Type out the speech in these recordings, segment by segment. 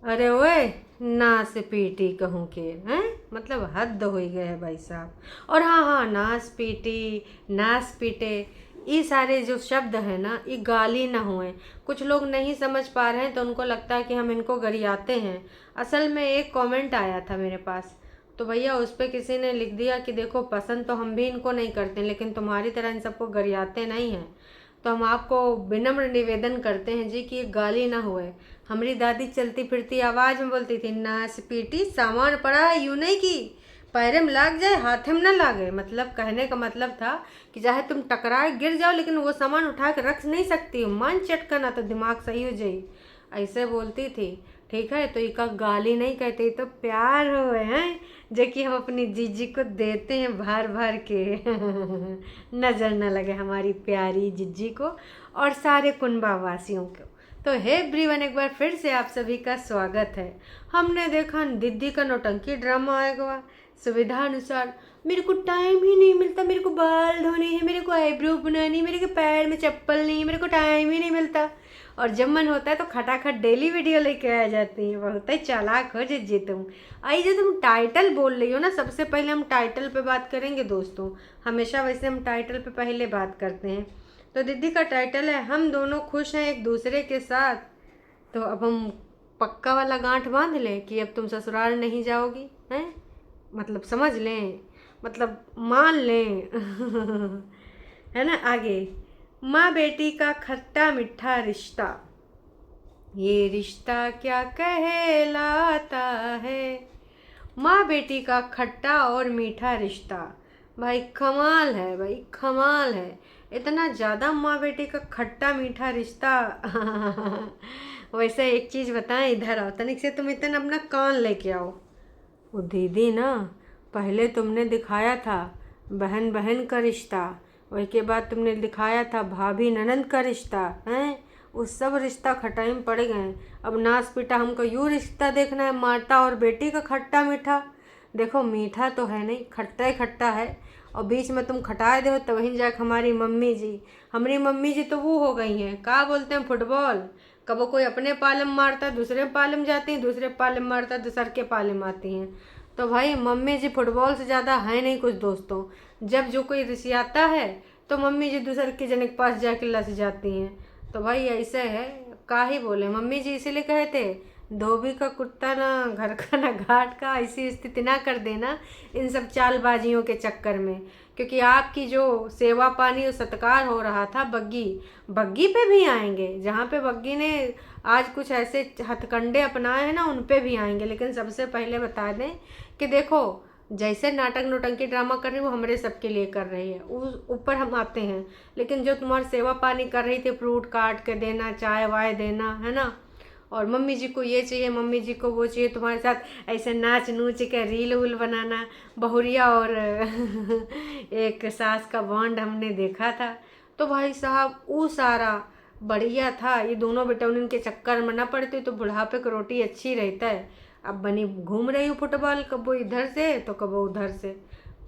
अरे ओए, नास पीटी कहूँ के हैं। मतलब हद हो गए है भाई साहब। और हाँ हाँ, नास पीटे, ये सारे जो शब्द हैं ना, ये गाली ना हुए। कुछ लोग नहीं समझ पा रहे हैं तो उनको लगता है कि हम इनको गरियाते हैं। असल में एक कमेंट आया था मेरे पास, तो भैया उस पर किसी ने लिख दिया कि देखो, पसंद तो हम भी इनको नहीं करते लेकिन तुम्हारी तरह इन सबको गरियाते नहीं हैं। तो हम आपको विनम्र निवेदन करते हैं जी कि ये गाली ना हुए। हमारी दादी चलती फिरती आवाज में बोलती थी, नास पीटी, सामान पड़ा है यूं नहीं की पैरे में लाग जाए हाथे में ना लागे। मतलब कहने का मतलब था कि चाहे तुम टकराए गिर जाओ लेकिन वो सामान उठा के रख नहीं सकती, मन चटका ना तो दिमाग सही हो जाई, ऐसे बोलती थी। ठीक है, तो इका गाली नहीं कहते, तो प्यार हो हैं जो कि हम अपनी जीजी को देते हैं भर भर के। नज़र न लगे हमारी प्यारी जीजी को और सारे कुनबा वासियों को। तो हे एवरीवन, एक बार फिर से आप सभी का स्वागत है। हमने देखा दीदी का नौटंकी ड्रामा आएगा सुविधा अनुसार। मेरे को टाइम ही नहीं मिलता, मेरे को बाल धोने हैं, मेरे को आईब्रो बनानी, मेरे के पैर में चप्पल नहीं है, मेरे को टाइम ही नहीं मिलता। और जब मन होता है तो खटाखट डेली वीडियो लेके आ जाती है। बहुत ही चालाक हो जीजी तुम। आई जो तुम टाइटल बोल रही हो ना, सबसे पहले हम टाइटल पे बात करेंगे दोस्तों। हमेशा वैसे हम टाइटल पे पहले बात करते हैं। तो दीदी का टाइटल है, हम दोनों खुश हैं एक दूसरे के साथ। तो अब हम पक्का वाला गांठ बांध लें कि अब तुम ससुराल नहीं जाओगी हैं। मतलब समझ लें, मतलब मान लें। है ना। आगे, माँ बेटी का खट्टा मीठा रिश्ता, ये रिश्ता क्या कहलाता है। माँ बेटी का खट्टा और मीठा रिश्ता, भाई कमाल है, भाई कमाल है। इतना ज़्यादा माँ बेटी का खट्टा मीठा रिश्ता। वैसे एक चीज़ बताएं, इधर आओ तनिक से, तुम इतना अपना कान लेके आओ। वो दीदी ना, पहले तुमने दिखाया था बहन बहन का रिश्ता, वही के बाद तुमने दिखाया था भाभी ननंद का रिश्ता हैं। उस सब रिश्ता खटाई में पड़ गए। अब नास पीटा हमको यूँ रिश्ता देखना है, माता और बेटी का खट्टा मीठा। देखो, मीठा तो है नहीं, खट्टा ही खट्टा है। और बीच में तुम खटाए दे हो तो वहीं जाकर हमारी मम्मी जी तो वो हो गई हैं, क्या बोलते हैं, फुटबॉल। कबो कोई अपने पाले में मारता है, दूसरे पाले में जाती हैं, दूसरे पाले में मारता है, दूसर के पाले में आती हैं। तो भाई मम्मी जी फुटबॉल से ज़्यादा है नहीं कुछ दोस्तों। जब जो कोई रिसियाता है तो मम्मी जी दूसर के जने के पास जाके लस जाती हैं। तो भाई ऐसे है, का ही बोले, मम्मी जी इसीलिए कहे थे, धोबी का कुत्ता ना घर का ना घाट का। ऐसी स्थिति ना कर देना इन सब चालबाजियों के चक्कर में, क्योंकि आपकी जो सेवा पानी और सत्कार हो रहा था, बग्गी बग्गी पे भी आएंगे। जहाँ पे बग्गी ने आज कुछ ऐसे हथकंडे अपनाए हैं ना, उन पे भी आएंगे। लेकिन सबसे पहले बता दें कि देखो, जैसे नाटक नोटंकी ड्रामा कर रही है वो हमारे सबके लिए कर रही है, उस ऊपर हम आते हैं। लेकिन जो तुम्हारी सेवा पानी कर रही थी, फ्रूट काट के देना, चाय वाय देना, है ना, और मम्मी जी को ये चाहिए, मम्मी जी को वो चाहिए, तुम्हारे साथ ऐसे नाच नूच के रील उल बनाना, बहुरिया और एक सास का बॉन्ड हमने देखा था। तो भाई साहब वो सारा बढ़िया था। ये दोनों बेटौनिन के चक्कर में ना पड़ते तो बुढ़ापे की रोटी अच्छी रहता है। अब बनी घूम रही हूँ फुटबॉल, कबो इधर से तो कबो उधर से।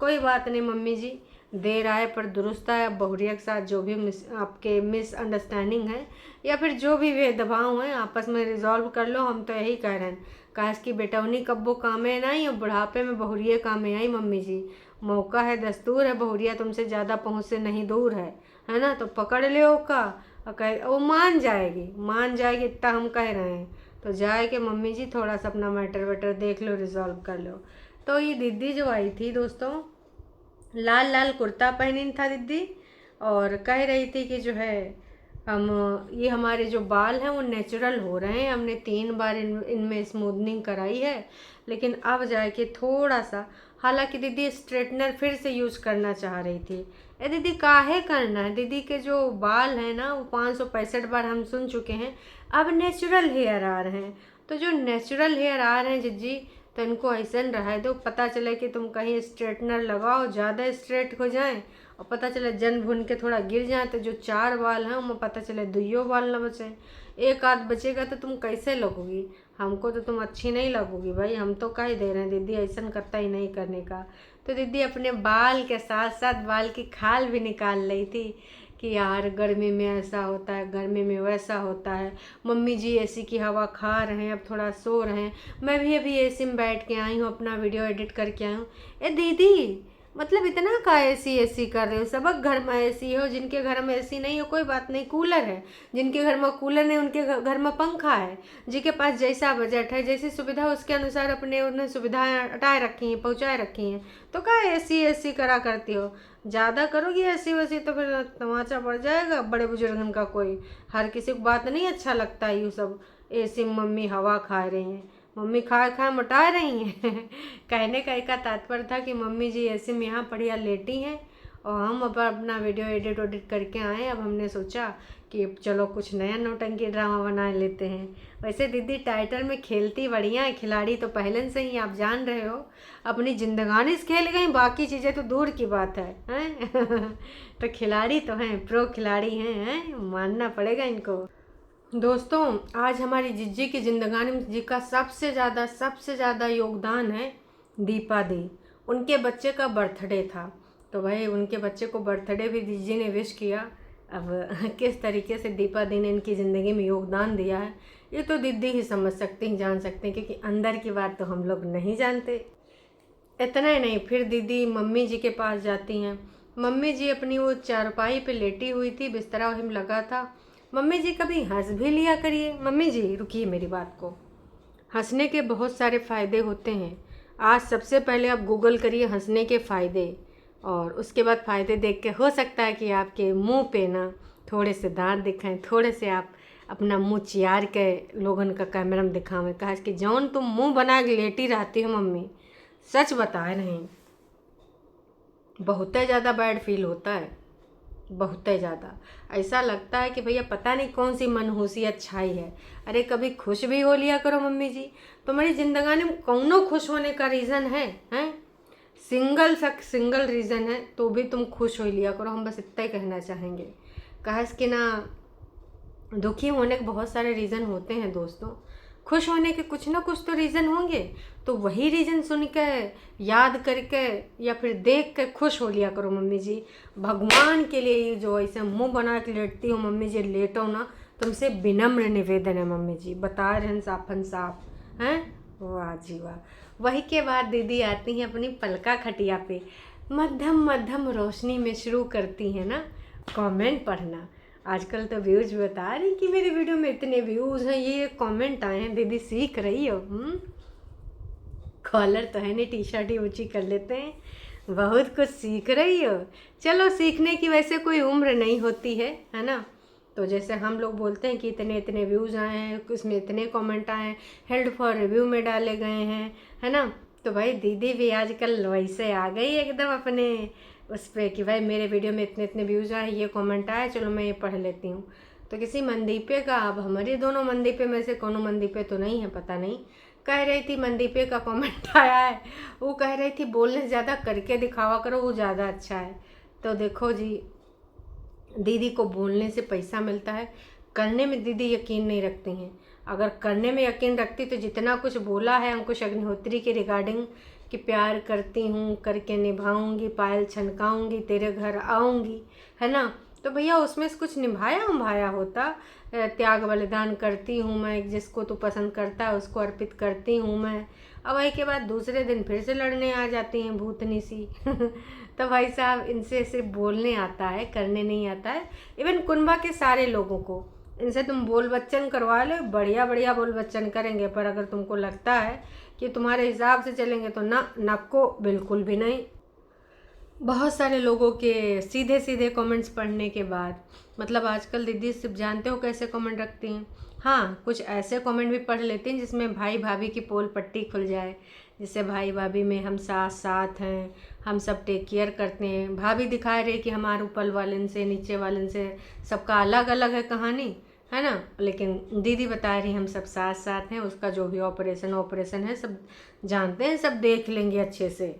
कोई बात नहीं मम्मी जी, देर आए पर दुरुस्त आए। अब बहुरिया के साथ जो भी आपके मिसअंडरस्टैंडिंग है या फिर जो भी भेदभाव हैं आपस में रिजॉल्व कर लो। हम तो यही कह रहे हैं, काश की बेटौनी कब्बो कामे ना आई और बुढ़ापे में बहुरिया कामे आई मम्मी जी। मौका है, दस्तूर है, बहुरिया तुमसे ज़्यादा पहुँच से नहीं दूर है ना। तो पकड़ लियो का, और कह वो मान जाएगी, इतना हम कह रहे हैं। तो जाए कि मम्मी जी थोड़ा सा अपना मैटर वेटर देख लो, रिजॉल्व कर लो। तो ये दीदी जो आई थी दोस्तों, लाल लाल कुर्ता पहनी था दीदी, और कह रही थी कि जो है हम ये हमारे जो बाल हैं वो नेचुरल हो रहे हैं, हमने 3 बार इनमें स्मूदनिंग कराई है, लेकिन अब जाए कि थोड़ा सा, हालांकि दीदी स्ट्रेटनर फिर से यूज़ करना चाह रही थी। दीदी काहे करना है, दीदी के जो बाल हैं ना वो 565 बार हम सुन चुके हैं, अब नेचुरल हेयर आ रहे हैं। तो जो नेचुरल हेयर आ रहे हैं जीजी, तो इनको ऐसे न रहे दो। पता चले कि तुम कहीं स्ट्रेटनर लगाओ, ज़्यादा स्ट्रेट हो जाएं, और पता चले जन भुन के थोड़ा गिर जाए तो जो 4 बाल हैं उनमें पता चले 2 बाल न बचे, एक आध बचेगा तो तुम कैसे लगोगी। हमको तो तुम अच्छी नहीं लगोगी भाई। हम तो कह दे रहे हैं दीदी, ऐसा करता ही नहीं करने का। तो दीदी अपने बाल के साथ साथ बाल की खाल भी निकाल रही थी कि यार गर्मी में ऐसा होता है, गर्मी में वैसा होता है, मम्मी जी एसी की हवा खा रहे हैं, अब थोड़ा सो रहे हैं, मैं भी अभी एसी में बैठ के आई हूँ, अपना वीडियो एडिट करके आई हूँ। ए दीदी, मतलब इतना का एसी कर रहे हो? सबक घर में एसी हो, जिनके घर में एसी नहीं हो कोई बात नहीं, कूलर है, जिनके घर में कूलर नहीं उनके घर में पंखा है, जिनके पास जैसा बजट है, जैसी सुविधा उसके अनुसार अपने उन्हें सुविधाएं हटाए रखी हैं, पहुँचाए रखी हैं, तो क्या एसी करा करती हो? ज़्यादा करोगी एसी वैसी तो फिर तमाचा पड़ जाएगा बड़े बुजुर्गन का। कोई हर किसी को बात नहीं अच्छा लगता है, यूँ सब एसी में मम्मी हवा खा रही हैं, मम्मी खा खा मोटा रही हैं। कहने का एक तात्पर्य था कि मम्मी जी ऐसे में यहाँ बढ़िया लेटी हैं और हम अब अपना वीडियो एडिट करके आए। अब हमने सोचा कि चलो कुछ नया नौटंकी ड्रामा बना लेते हैं। वैसे दीदी टाइटल में खेलती बढ़िया है, खिलाड़ी तो पहले से ही आप जान रहे हो, अपनी जिंदगानी से खेल गई, बाकी चीज़ें तो दूर की बात है, हैं? तो खिलाड़ी तो हैं, प्रो खिलाड़ी हैं, मानना पड़ेगा इनको। दोस्तों, आज हमारी जिज्जी की जिंदगानी में जी का सबसे ज़्यादा योगदान है दीपा दी। उनके बच्चे का बर्थडे था, तो भाई उनके बच्चे को बर्थडे भी जिज्जी ने विश किया। अब किस तरीके से दीपा दी ने इनकी ज़िंदगी में योगदान दिया है ये तो दीदी ही समझ सकते हैं, जान सकते हैं, क्योंकि अंदर की बात तो हम लोग नहीं जानते। इतना ही नहीं, फिर दीदी मम्मी जी के पास जाती हैं। मम्मी जी अपनी वो चारपाई पे लेटी हुई थी, बिस्तरा वहीं लगा था। मम्मी जी कभी हंस भी लिया करिए। मम्मी जी रुकिए मेरी बात को, हंसने के बहुत सारे फ़ायदे होते हैं। आज सबसे पहले आप गूगल करिए हंसने के फ़ायदे, और उसके बाद फ़ायदे देख के हो सकता है कि आपके मुंह पे ना थोड़े से दांत दिखाएं, थोड़े से आप अपना मुंह चियार के लोगन का कैमरा में दिखावें। कहा कि जौन तुम मुंह बना के लेटी रहती हो मम्मी, सच बताए नहीं, बहुत ज़्यादा बैड फील होता है, बहुत ज़्यादा। ऐसा लगता है कि भैया पता नहीं कौन सी मनहूसियत छाई है। अरे कभी खुश भी हो लिया करो मम्मी जी, तुम्हारी जिंदगानी में कौनो खुश होने का रीज़न है, हैं? सिंगल रीज़न है तो भी तुम खुश हो लिया करो। हम बस इतना ही कहना चाहेंगे। कहा कि ना दुखी होने के बहुत सारे रीज़न होते हैं दोस्तों, खुश होने के कुछ ना कुछ तो रीज़न होंगे, तो वही रीज़न सुन के याद करके या फिर देख के खुश हो लिया करो मम्मी जी। भगवान के लिए जो ऐसे मुंह बना के लेटती हो मम्मी जी, लेटो ना, तुमसे विनम्र निवेदन है मम्मी जी, बता रहे साफ हैं। वाह जी वाह। वही के बाद दीदी आती हैं अपनी पलका खटिया पे, मध्यम रोशनी में शुरू करती हैं ना कमेंट पढ़ना। आजकल तो व्यूज बता रही कि मेरी वीडियो में इतने व्यूज़ हैं, ये कमेंट आए हैं। दीदी सीख रही हो, कॉलर तो है नहीं, टी शर्ट ही ऊँची कर लेते हैं, बहुत कुछ सीख रही हो। चलो सीखने की वैसे कोई उम्र नहीं होती है ना। तो जैसे हम लोग बोलते हैं कि इतने व्यूज़ आए हैं, उसमें इतने कमेंट आए हैं, हेल्ड फॉर रिव्यू में डाले गए हैं, है ना। तो भाई दीदी भी आजकल वैसे आ गई एकदम अपने उस पर कि भाई मेरे वीडियो में इतने व्यूज़ आए, ये कमेंट आए, चलो मैं ये पढ़ लेती हूँ। तो किसी मंदीपे का, अब हमारे दोनों मंदीपे में से कोनो मंदीपे तो नहीं है, पता नहीं, कह रही थी मंदीपे का कमेंट आया है, वो कह रही थी बोलने से ज़्यादा करके दिखावा करो, वो ज़्यादा अच्छा है। तो देखो जी, दीदी को बोलने से पैसा मिलता है, करने में दीदी यकीन नहीं रखती हैं। अगर करने में यकीन रखती तो जितना कुछ बोला है अंकुश अग्निहोत्री के रिगार्डिंग कि प्यार करती हूँ, करके निभाऊंगी, पायल छनकाऊंगी, तेरे घर आऊंगी, है ना, तो भैया उसमें से कुछ निभाया होता। त्याग बलिदान करती हूँ मैं, जिसको तू पसंद करता है उसको अर्पित करती हूँ मैं। अब वही के बाद दूसरे दिन फिर से लड़ने आ जाती हैं भूतनी सी। तो भाई साहब इनसे सिर्फ बोलने आता है, करने नहीं आता है। इवन कुनबा के सारे लोगों को इनसे तुम बोल बच्चन करवा लो, बढ़िया बोल बच्चन करेंगे, पर अगर तुमको लगता है कि तुम्हारे हिसाब से चलेंगे तो ना, नको बिल्कुल भी नहीं। बहुत सारे लोगों के सीधे कमेंट्स पढ़ने के बाद, मतलब आजकल दीदी सिर्फ जानते हो कैसे कमेंट रखती हैं। हाँ, कुछ ऐसे कमेंट भी पढ़ लेती हैं जिसमें भाई भाभी की पोल पट्टी खुल जाए, जिससे भाई भाभी में हम साथ हैं, हम सब टेक केयर करते हैं। भाभी दिखा रहे कि हमारे ऊपर वालन से नीचे वालन से सबका अलग अलग है कहानी, है ना, लेकिन दीदी बता रही हम सब साथ हैं, उसका जो भी ऑपरेशन है सब जानते हैं, सब देख लेंगे अच्छे से।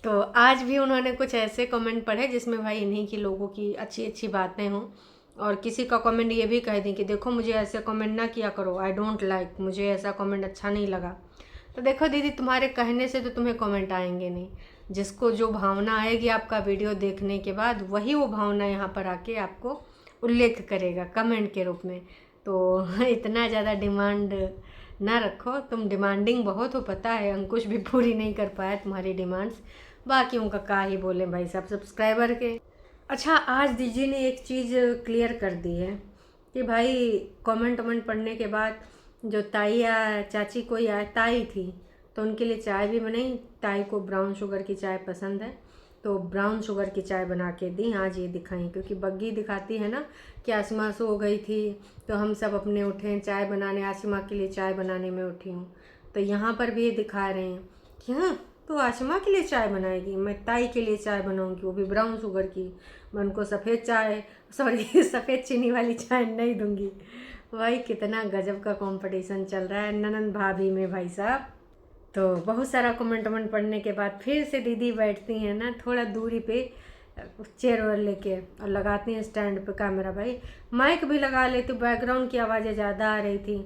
तो आज भी उन्होंने कुछ ऐसे कमेंट पढ़े जिसमें भाई इन्हीं की लोगों की अच्छी बातें हों, और किसी का कमेंट ये भी कह दें कि देखो मुझे ऐसे कमेंट ना किया करो, आई डोंट लाइक, मुझे ऐसा कमेंट अच्छा नहीं लगा। तो देखो दीदी, तुम्हारे कहने से तो तुम्हें कमेंट आएंगे नहीं, जिसको जो भावना आएगी आपका वीडियो देखने के बाद, वही वो भावना यहाँ पर आके आपको उल्लेख करेगा कमेंट के रूप में। तो इतना ज़्यादा डिमांड ना रखो, तुम डिमांडिंग बहुत हो, पता है। अंकुश भी पूरी नहीं कर पाया तुम्हारी डिमांड्स, बाकी उनका का ही बोले भाई साहब सब्सक्राइबर के। अच्छा, आज दीदी ने एक चीज़ क्लियर कर दी है कि भाई कमेंट वमेंट पढ़ने के बाद जो ताई या चाची कोई आए, ताई थी तो उनके लिए चाय भी बनाई। ताई को ब्राउन शुगर की चाय पसंद है तो ब्राउन शुगर की चाय बना के दी। आज ये दिखाई, क्योंकि बग्गी दिखाती है ना कि आसिमा सो गई थी तो हम सब अपने उठे हैं चाय बनाने, आसिमा के लिए चाय बनाने में उठी हूँ। तो यहाँ पर भी ये दिखा रहे हैं कि हाँ तो आसिमा के लिए चाय बनाएगी, मैं ताई के लिए चाय बनाऊंगी, वो भी ब्राउन शुगर की। मैं उनको सफ़ेद चाय, सॉरी सफ़ेद चीनी वाली चाय नहीं दूंगी। भाई कितना गजब का कंपटीशन चल रहा है ननंद भाभी में भाई साहब। तो बहुत सारा कमेंट वमेंट पढ़ने के बाद फिर से दीदी बैठती हैं ना थोड़ा दूरी पे चेयर और लेके और लगाती हैं स्टैंड पे कैमरा। भाई माइक भी लगा लेती, बैकग्राउंड की आवाज़ें ज़्यादा आ रही थी।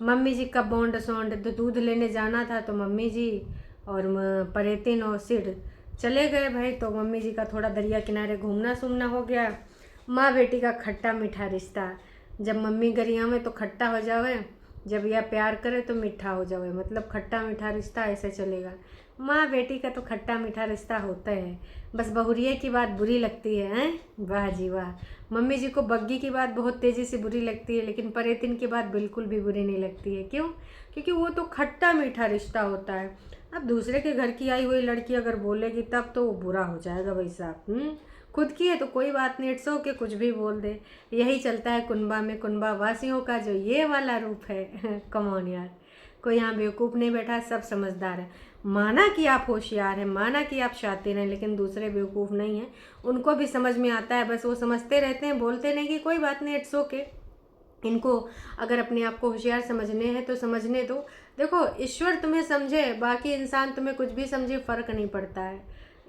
मम्मी जी का बॉन्ड सौंड तो दूध लेने जाना था तो मम्मी जी और परेतिन और सिड चले गए भाई। तो मम्मी जी का थोड़ा दरिया किनारे घूमना सूमना हो गया। माँ बेटी का खट्टा मीठा रिश्ता, जब मम्मी गरिया में तो खट्टा हो जावे, जब यह प्यार करे तो मीठा हो जावे, मतलब खट्टा मीठा रिश्ता ऐसे चलेगा। माँ बेटी का तो खट्टा मीठा रिश्ता होता है, बस बहुरिया की बात बुरी लगती है। हैं वाह जी वाह। मम्मी जी को बग्गी की बात बहुत तेज़ी से बुरी लगती है, लेकिन परेतिन की बात बिल्कुल भी बुरी नहीं लगती है। क्यों? क्योंकि वो तो खट्टा मीठा रिश्ता होता है। अब दूसरे के घर की आई हुई लड़की अगर बोलेगी तब तो वो बुरा हो जाएगा भाई साहब। खुद की है तो कोई बात नहीं, इट्स ओके, कुछ भी बोल दे। यही चलता है कुनबा में, कुनबा वासियों का जो ये वाला रूप है। कम ऑन यार, कोई यहाँ बेवकूफ़ नहीं बैठा, सब समझदार है। माना कि आप होशियार हैं, माना कि आप शातिर हैं, लेकिन दूसरे बेवकूफ़ नहीं हैं, उनको भी समझ में आता है, बस वो समझते रहते हैं, बोलते नहीं कि कोई बात नहीं, इट्स ओके। इनको अगर अपने आप को होशियार समझने हैं तो समझने दो। देखो, ईश्वर तुम्हें समझे, बाकी इंसान तुम्हें कुछ भी समझे, फ़र्क नहीं पड़ता है।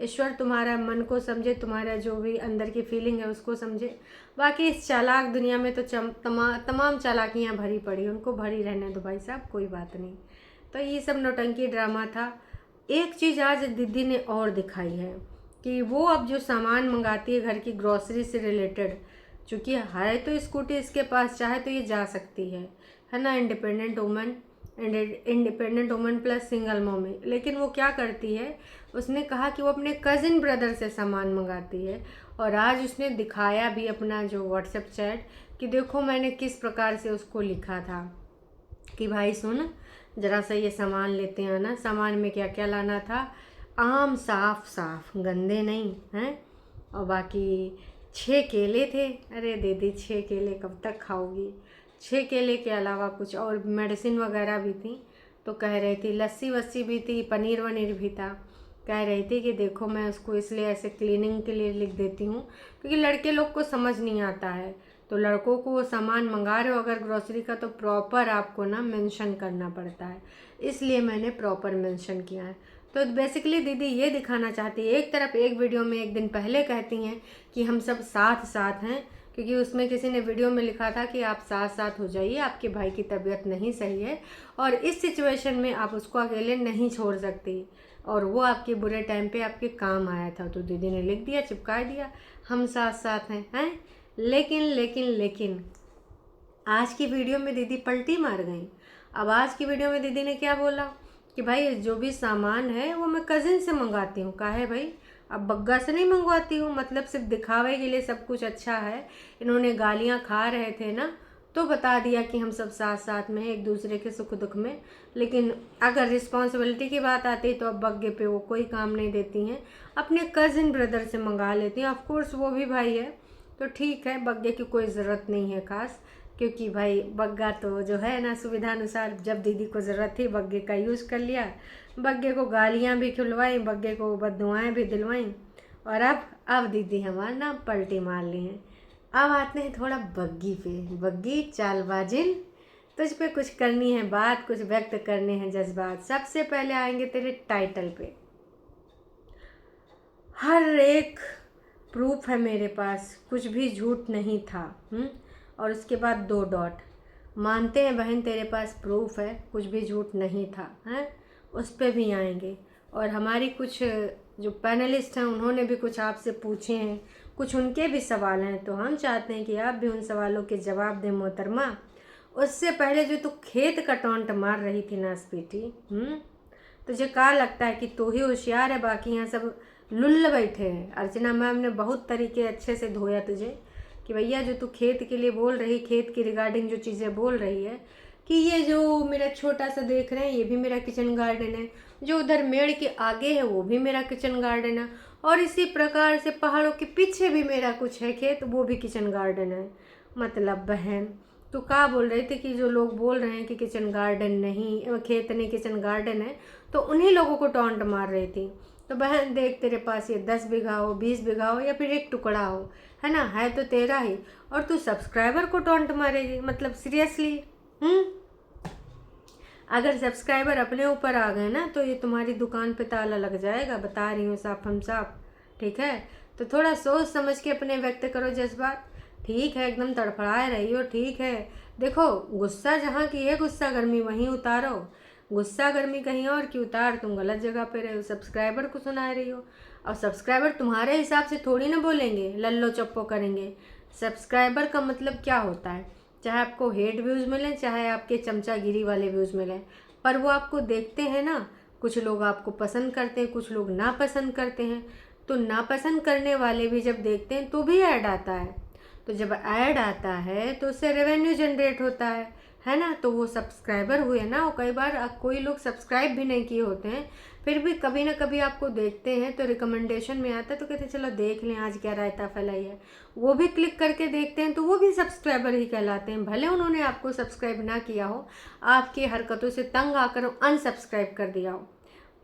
ईश्वर तुम्हारा मन को समझे, तुम्हारा जो भी अंदर की फीलिंग है उसको समझे। बाकी इस चालाक दुनिया में तो तमाम चालाकियाँ भरी पड़ी, उनको भरी रहने दो भाई साहब, कोई बात नहीं। तो ये सब नौटंकी ड्रामा था। एक चीज़ आज दीदी ने और दिखाई है कि वो अब जो सामान मंगाती है घर की ग्रॉसरी से रिलेटेड, चूँकि है तो स्कूटी इसके पास, चाहे तो ये जा सकती है ना, independent woman plus single mommy. लेकिन वो क्या करती है, उसने कहा कि वो अपने कज़िन ब्रदर से सामान मंगाती है। और आज उसने दिखाया भी अपना जो व्हाट्सएप चैट कि देखो मैंने किस प्रकार से उसको लिखा था कि भाई सुन ज़रा सा ये सामान लेते हैं ना, सामान में क्या क्या लाना था, आम साफ साफ गंदे नहीं हैं, और बाकी 6 केले थे। अरे दीदी 6 केले कब तक खाओगी? 6 केले के अलावा कुछ और मेडिसिन वगैरह भी थी। तो कह रही थी लस्सी वस्सी भी थी, पनीर वनीर भी था। कह रही थी कि देखो मैं उसको इसलिए ऐसे क्लीनिंग के लिए लिख देती हूँ क्योंकि लड़के लोग को समझ नहीं आता है। तो लड़कों को वो सामान मंगा रहे हो अगर ग्रोसरी का, तो प्रॉपर आपको ना मेंशन करना पड़ता है, इसलिए मैंने प्रॉपर मेंशन किया है। तो बेसिकली दीदी ये दिखाना चाहती है, एक तरफ एक वीडियो में एक दिन पहले कहती हैं कि हम सब साथ साथ हैं, क्योंकि उसमें किसी ने वीडियो में लिखा था कि आप साथ साथ हो जाइए, आपके भाई की तबीयत नहीं सही है और इस सिचुएशन में आप उसको अकेले नहीं छोड़ सकती, और वो आपके बुरे टाइम पे आपके काम आया था। तो दीदी ने लिख दिया, चिपका दिया, हम साथ साथ हैं। लेकिन लेकिन लेकिन आज की वीडियो में दीदी पलटी मार गई। अब आज की वीडियो में दीदी ने क्या बोला कि भाई जो भी सामान है वो मैं कज़िन से मंगाती हूँ। कहा है भाई, अब बग्गा से नहीं मंगवाती हूँ, मतलब सिर्फ दिखावे के लिए सब कुछ अच्छा है। इन्होंने गालियाँ खा रहे थे ना, तो बता दिया कि हम सब साथ साथ में एक दूसरे के सुख दुख में। लेकिन अगर रिस्पॉन्सिबिलिटी की बात आती है तो अब बग्गे पे वो कोई काम नहीं देती हैं, अपने कज़िन ब्रदर से मंगा लेती हैं। ऑफकोर्स वो भी भाई है तो ठीक है, बग्गे की कोई ज़रूरत नहीं है खास, क्योंकि भाई बग्गा तो जो है ना सुविधा अनुसार जब दीदी को ज़रूरत थी बग्गे का यूज़ कर लिया, बग्गे को गालियाँ भी खिलवाई, बग्गे को बददुआएँ भी दिलवाई, और अब दीदी हमारा ना पलटी मार ली हैं। अब आते हैं थोड़ा बग्गी पे। बग्गी चालबाजिन, तुझ पे कुछ करनी है बात, कुछ व्यक्त करने हैं जज्बात। सबसे पहले आएंगे तेरे टाइटल पे। हर एक प्रूफ है मेरे पास, कुछ भी झूठ नहीं था। और उसके बाद 2 डॉट। मानते हैं बहन तेरे पास प्रूफ है, कुछ भी झूठ नहीं था, हैं, उस पे भी आएंगे। और हमारी कुछ जो पैनलिस्ट हैं उन्होंने भी कुछ आपसे पूछे हैं, कुछ उनके भी सवाल हैं, तो हम चाहते हैं कि आप भी उन सवालों के जवाब दें मोहतरमा। उससे पहले जो तू खेत का टॉन्ट मार रही थी नासपीटी, तुझे क्या लगता है कि तू ही होशियार है, बाकी यहाँ सब लुल्ल बैठे हैं? अर्चना मैम ने बहुत तरीके अच्छे से धोया तुझे कि भैया जो तू खेत के लिए बोल रही, खेत की रिगार्डिंग जो चीज़ें बोल रही है कि ये जो मेरा छोटा सा देख रहे हैं ये भी मेरा किचन गार्डन है, जो उधर मेड़ के आगे है वो भी मेरा किचन गार्डन है, और इसी प्रकार से पहाड़ों के पीछे भी मेरा कुछ है खेत, वो भी किचन गार्डन है। मतलब बहन तो क्या बोल रहे थे कि जो लोग बोल रहे हैं कि किचन गार्डन नहीं, खेत नहीं किचन गार्डन है, तो उन्हीं लोगों को टॉन्ट मार रही थी। तो बहन देख, तेरे पास ये 10 बीघा हो, 20 बीघा हो या फिर एक टुकड़ा हो, है ना, है तो तेरा ही, और तू सब्सक्राइबर को टॉन्ट मारेगी? मतलब सीरियसली? अगर सब्सक्राइबर अपने ऊपर आ गए ना तो ये तुम्हारी दुकान पे ताला लग जाएगा, बता रही हूँ साफ हम साफ, ठीक है? तो थोड़ा सोच समझ के अपने व्यक्त करो जज्बात। ठीक है, एकदम तड़फड़ाए रही हो, ठीक है। देखो, गुस्सा जहाँ की है गुस्सा गर्मी वहीं उतारो, गुस्सा गर्मी कहीं और की उतार, तुम गलत जगह पे रहे हो, सब्सक्राइबर को सुना रही हो। और सब्सक्राइबर तुम्हारे हिसाब से थोड़ी ना बोलेंगे, लल्लो चप्पो करेंगे। सब्सक्राइबर का मतलब क्या होता है? चाहे आपको हेट व्यूज़ मिलें, चाहे आपके चमचागिरी वाले व्यूज़ मिलें, पर वो आपको देखते हैं ना। कुछ लोग आपको पसंद करते हैं, कुछ लोग नापसंद करते हैं। तो नापसंद करने वाले भी जब देखते हैं तो भी ऐड आता है, तो जब ऐड आता है तो उससे रेवेन्यू जनरेट होता है ना। तो वो सब्सक्राइबर हुए ना, और कई बार कोई लोग सब्सक्राइब भी नहीं किए होते हैं, फिर भी कभी ना कभी आपको देखते हैं तो रिकमेंडेशन में आता है, तो कहते हैं चलो देख लें आज क्या रायता फैलाई है, वो भी क्लिक करके देखते हैं, तो वो भी सब्सक्राइबर ही कहलाते हैं। भले उन्होंने आपको सब्सक्राइब ना किया हो, आपकी हरकतों से तंग आकर अनसब्सक्राइब कर दिया हो,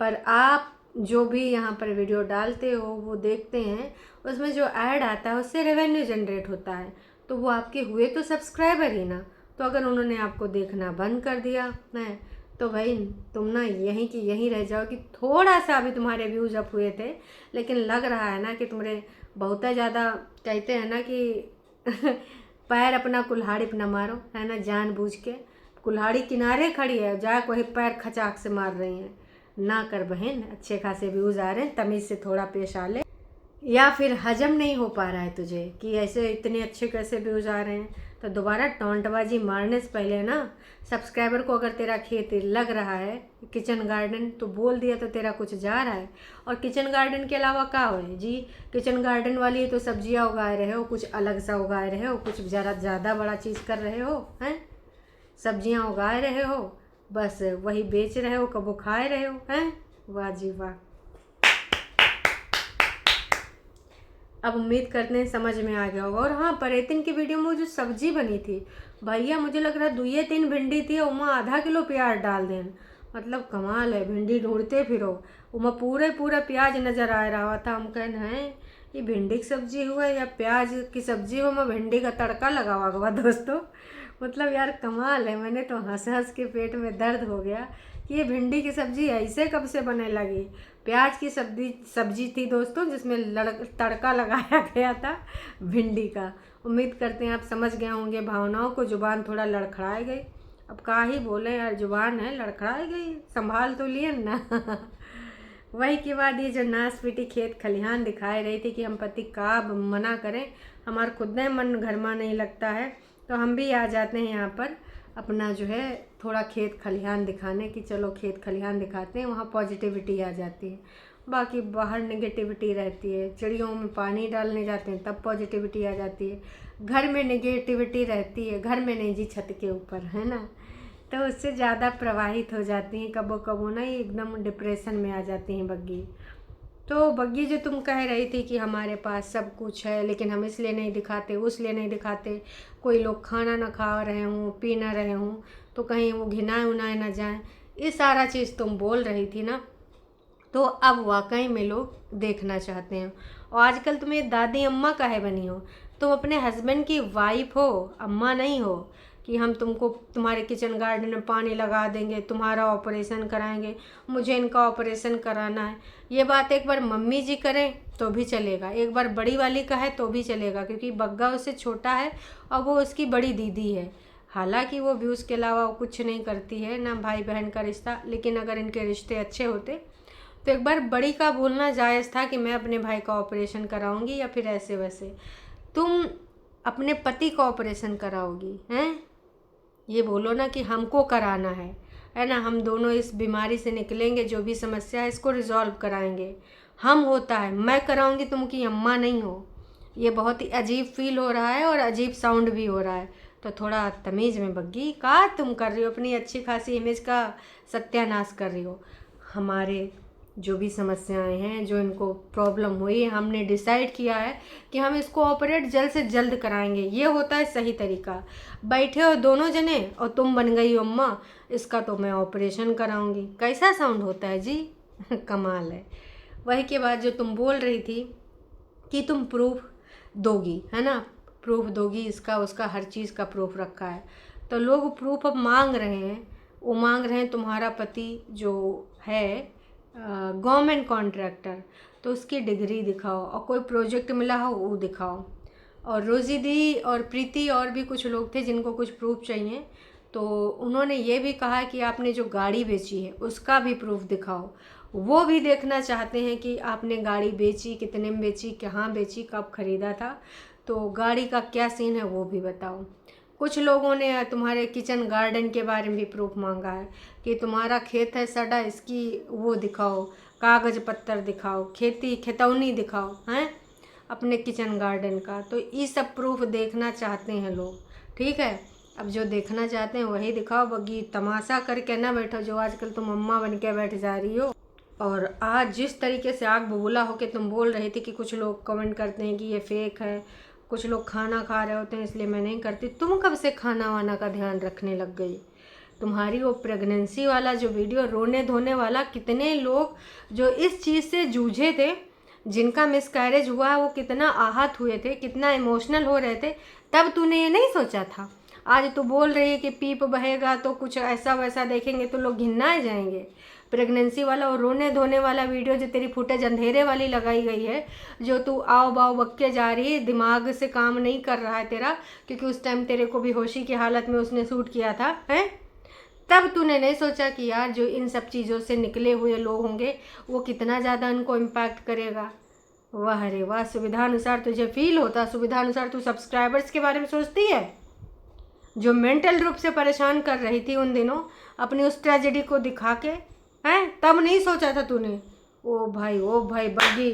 पर आप जो भी यहाँ पर वीडियो डालते हो वो देखते हैं, उसमें जो ऐड आता है उससे रेवेन्यू जनरेट होता है, तो वो आपके हुए तो सब्सक्राइबर ही ना। तो अगर उन्होंने आपको देखना बंद कर दिया है तो भाई तुम ना यहीं की यहीं रह जाओ। कि थोड़ा सा अभी तुम्हारे व्यूज़ अप हुए थे, लेकिन लग रहा है ना कि तुम्हारे बहुत ज़्यादा, कहते हैं ना कि पैर अपना कुल्हाड़ी पे न मारो, है ना, जानबूझ के। कुल्हाड़ी किनारे खड़ी है, जाए कोई पैर खचाक से मार रही हैं ना। कर बहन, अच्छे खासे व्यूज़ आ रहे हैं, तमीज़ से थोड़ा पेश आ ले। या फिर हजम नहीं हो पा रहा है तुझे कि ऐसे इतने अच्छे कैसे व्यूज़ आ रहे हैं, तो दोबारा टॉन्टबाजी मारने से पहले ना सब्सक्राइबर को, अगर तेरा खेत लग रहा है किचन गार्डन, तो बोल दिया तो तेरा कुछ जा रहा है। और किचन गार्डन के अलावा क्या हो जी? किचन गार्डन वाली तो सब्जियां उगा रहे हो, कुछ अलग सा उगा रहे हो, कुछ ज़रा ज़्यादा बड़ा चीज़ कर रहे हो, हैं? सब्जियां उगा रहे हो, बस वही बेच रहे हो, कबो खाए रहे हो, हैं? वाह जी वाह। अब उम्मीद करते हैं समझ में आ गया होगा। और हाँ, परेतिन की वीडियो में वो जो सब्जी बनी थी भैया, मुझे लग रहा है 2-3 भिंडी थी, उमा आधा किलो प्याज डाल दें। मतलब कमाल है, भिंडी ढूंढते फिरो, उमा पूरा प्याज नज़र आ रहा था। हम कहन है ये भिंडी की सब्जी हुआ या प्याज की सब्जी हो, मैं भिंडी का तड़का लगा हुआ दोस्तों। मतलब यार कमाल है, मैंने तो हंस हंस के पेट में दर्द हो गया कि ये भिंडी की सब्जी ऐसे कब से बनने लगी। प्याज की सब्जी थी दोस्तों, जिसमें तड़का लगाया गया था भिंडी का। उम्मीद करते हैं आप समझ गए होंगे भावनाओं को। जुबान थोड़ा लड़खड़ाई गई, अब क्या ही बोले यार, जुबान है लड़खड़ाई गई, संभाल तो लिए ना। वही के बाद ये जो नासपीटी खेत खलिहान दिखाई रही थी कि हम पति का मना करें, हमारा खुद ने मन घर में नहीं लगता है, तो हम भी आ जाते हैं यहाँ पर अपना जो है थोड़ा खेत खलिहान दिखाने की। चलो खेत खलिहान दिखाते हैं, वहाँ पॉजिटिविटी आ जाती है, बाकी बाहर नेगेटिविटी रहती है। चिड़ियों में पानी डालने जाते हैं तब पॉजिटिविटी आ जाती है, घर में नेगेटिविटी रहती है, घर में नहीं जी छत के ऊपर, है ना, तो उससे ज़्यादा प्रवाहित हो जाती हैं। कबो कबो ना ये एकदम डिप्रेशन में आ जाती हैं बग्गी। तो बग्गी जो तुम कह रही थी कि हमारे पास सब कुछ है लेकिन हम इसलिए नहीं दिखाते, उसलिए नहीं दिखाते, कोई लोग खाना ना खा रहे हों, पी ना रहे हों, तो कहीं वो घिनाए उनाए ना जाएं, ये सारा चीज़ तुम बोल रही थी ना, तो अब वाकई में लोग देखना चाहते हैं। और आजकल तुम ये दादी अम्मा काहे बनी हो? तुम अपने हस्बैंड की वाइफ हो, अम्मा नहीं हो कि हम तुमको तुम्हारे किचन गार्डन में पानी लगा देंगे, तुम्हारा ऑपरेशन कराएंगे, मुझे इनका ऑपरेशन कराना है। ये बात एक बार मम्मी जी करें तो भी चलेगा, एक बार बड़ी वाली का है तो भी चलेगा, क्योंकि बग्गा उससे छोटा है और वो उसकी बड़ी दीदी है। हालांकि वो व्यूज़ के अलावा वो कुछ नहीं करती है, ना भाई बहन का रिश्ता, लेकिन अगर इनके रिश्ते अच्छे होते तो एक बार बड़ी का बोलना जायज़ था कि मैं अपने भाई का ऑपरेशन कराऊंगी या फिर ऐसे वैसे। तुम अपने पति का ऑपरेशन कराओगी हैं? ये बोलो ना कि हमको कराना है ना, हम दोनों इस बीमारी से निकलेंगे, जो भी समस्या है इसको रिजॉल्व कराएंगे। हम होता है, मैं कराऊंगी, तुम की अम्मा नहीं हो। ये बहुत ही अजीब फील हो रहा है और अजीब साउंड भी हो रहा है। तो थोड़ा तमीज़ में बग्गी का तुम कर रही हो, अपनी अच्छी खासी इमेज का सत्यानाश कर रही हो। हमारे जो भी समस्याएं हैं, जो इनको प्रॉब्लम हुई है, हमने डिसाइड किया है कि हम इसको ऑपरेट जल्द से जल्द कराएंगे। ये होता है सही तरीका। बैठे हो दोनों जने और तुम बन गई हो अम्मा, इसका तो मैं ऑपरेशन कराऊंगी। कैसा साउंड होता है जी? कमाल है। वही के बाद जो तुम बोल रही थी कि तुम प्रूफ दोगी, है ना, प्रूफ दोगी, इसका उसका हर चीज़ का प्रूफ रखा है। तो लोग प्रूफ अब मांग रहे हैं। वो मांग रहे हैं तुम्हारा पति जो है गवर्नमेंट कॉन्ट्रैक्टर, तो उसकी डिग्री दिखाओ, और कोई प्रोजेक्ट मिला हो वो दिखाओ। और रोज़ी दी और प्रीति और भी कुछ लोग थे जिनको कुछ प्रूफ चाहिए, तो उन्होंने ये भी कहा कि आपने जो गाड़ी बेची है उसका भी प्रूफ दिखाओ। वो भी देखना चाहते हैं कि आपने गाड़ी बेची, कितने में बेची, कहाँ बेची, कब ख़रीदा था, तो गाड़ी का क्या सीन है वो भी बताओ। कुछ लोगों ने तुम्हारे किचन गार्डन के बारे में भी प्रूफ मांगा है कि तुम्हारा खेत है सड़ा, इसकी वो दिखाओ, कागज़ पत्तर दिखाओ, खेतौनी दिखाओ, हैं अपने किचन गार्डन का। तो ये सब प्रूफ देखना चाहते हैं लोग, ठीक है। अब जो देखना चाहते हैं वही दिखाओ, बग्गी तमाशा करके ना बैठो जो आजकल तुम अम्मा बन के बैठ जा रही हो। और आज जिस तरीके से आग बबूला होके तुम बोल रही थी कि कुछ लोग कमेंट करते हैं कि ये फेक है, कुछ लोग खाना खा रहे होते हैं इसलिए मैं नहीं करती। तुम कब से खाना वाना का ध्यान रखने लग गई? तुम्हारी वो प्रेगनेंसी वाला जो वीडियो, रोने धोने वाला, कितने लोग जो इस चीज़ से जूझे थे, जिनका मिसकैरेज हुआ, वो कितना आहत हुए थे, कितना इमोशनल हो रहे थे, तब तूने ये नहीं सोचा था। आज तू बोल रही है कि पीप बहेगा तो कुछ ऐसा वैसा देखेंगे तो लोग घिन्नाए जाएंगे। प्रेगनेंसी वाला और रोने धोने वाला वीडियो जो तेरी फुटेज अंधेरे वाली लगाई गई है, जो तू आओ बाओ बक्के जा रही है, दिमाग से काम नहीं कर रहा है तेरा, क्योंकि उस टाइम तेरे को बेहोशी की हालत में उसने शूट किया था, हैं? तब तूने नहीं सोचा कि यार जो इन सब चीज़ों से निकले हुए लोग होंगे वो कितना ज़्यादा उनको इम्पैक्ट करेगा। वाह रे वाह, सुविधानुसार तुझे फील होता, सुविधानुसार तू सब्सक्राइबर्स के बारे में सोचती है। जो मेंटल रूप से परेशान कर रही थी उन दिनों अपनी उस ट्रेजेडी को दिखा के, हैं, तब नहीं सोचा था तूने? ओ भाई बग्गी,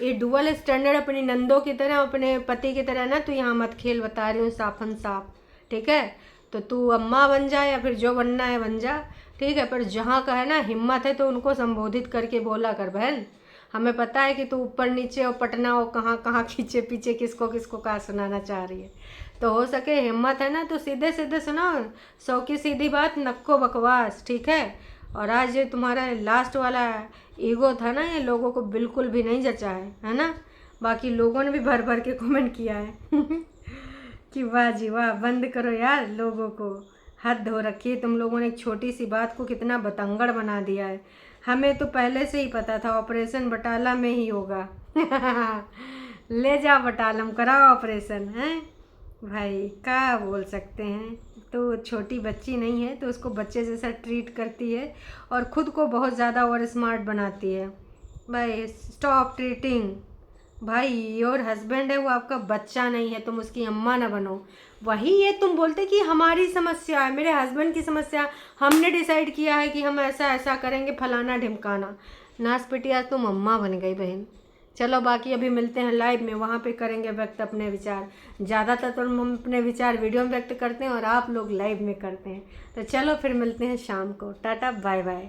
ये डुअल स्टैंडर्ड अपनी नंदों की तरह, अपने पति की तरह ना तू यहाँ मत खेल, बता रही हूँ साफन साफ, ठीक है। तो तू अम्मा बन जा या फिर जो बनना है बन जा, ठीक है, पर जहाँ का है ना हिम्मत है तो उनको संबोधित करके बोला कर बहन। हमें पता है कि तू ऊपर नीचे और पटना और कहाँ कहाँ खींचे पीछे किसको किसको कहाँ सुनाना चाह रही है। तो हो सके हिम्मत है ना तो सीधे सीधे सुनाओ, 100 की सीधी बात, नक्को बकवास, ठीक है। और आज ये तुम्हारा लास्ट वाला ईगो था ना, ये लोगों को बिल्कुल भी नहीं जचा है ना। बाकी लोगों ने भी भर भर के कमेंट किया है कि वाह जी वाह, बंद करो यार, लोगों को हद हो रखी है। तुम लोगों ने एक छोटी सी बात को कितना बतंगड़ बना दिया है। हमें तो पहले से ही पता था ऑपरेशन बटाला में ही होगा ले जाओ बटालम, कराओ ऑपरेशन, हैं भाई, क्या बोल सकते हैं। तो छोटी बच्ची नहीं है तो उसको बच्चे जैसा ट्रीट करती है और ख़ुद को बहुत ज़्यादा और स्मार्ट बनाती है। भाई स्टॉप ट्रीटिंग, भाई योर हस्बैंड है, वो आपका बच्चा नहीं है, तुम उसकी अम्मा ना बनो। वही ये तुम बोलते कि हमारी समस्या है, मेरे हस्बैंड की समस्या, हमने डिसाइड किया है कि हम ऐसा ऐसा करेंगे, फलाना ढिमकाना। नास पिटिया तुम अम्मा बन गई बहन। चलो बाकी अभी मिलते हैं लाइव में, वहाँ पे करेंगे व्यक्त अपने विचार। ज़्यादातर तो हम अपने विचार वीडियो में व्यक्त करते हैं और आप लोग लाइव में करते हैं। तो चलो फिर मिलते हैं शाम को, टाटा बाय बाय।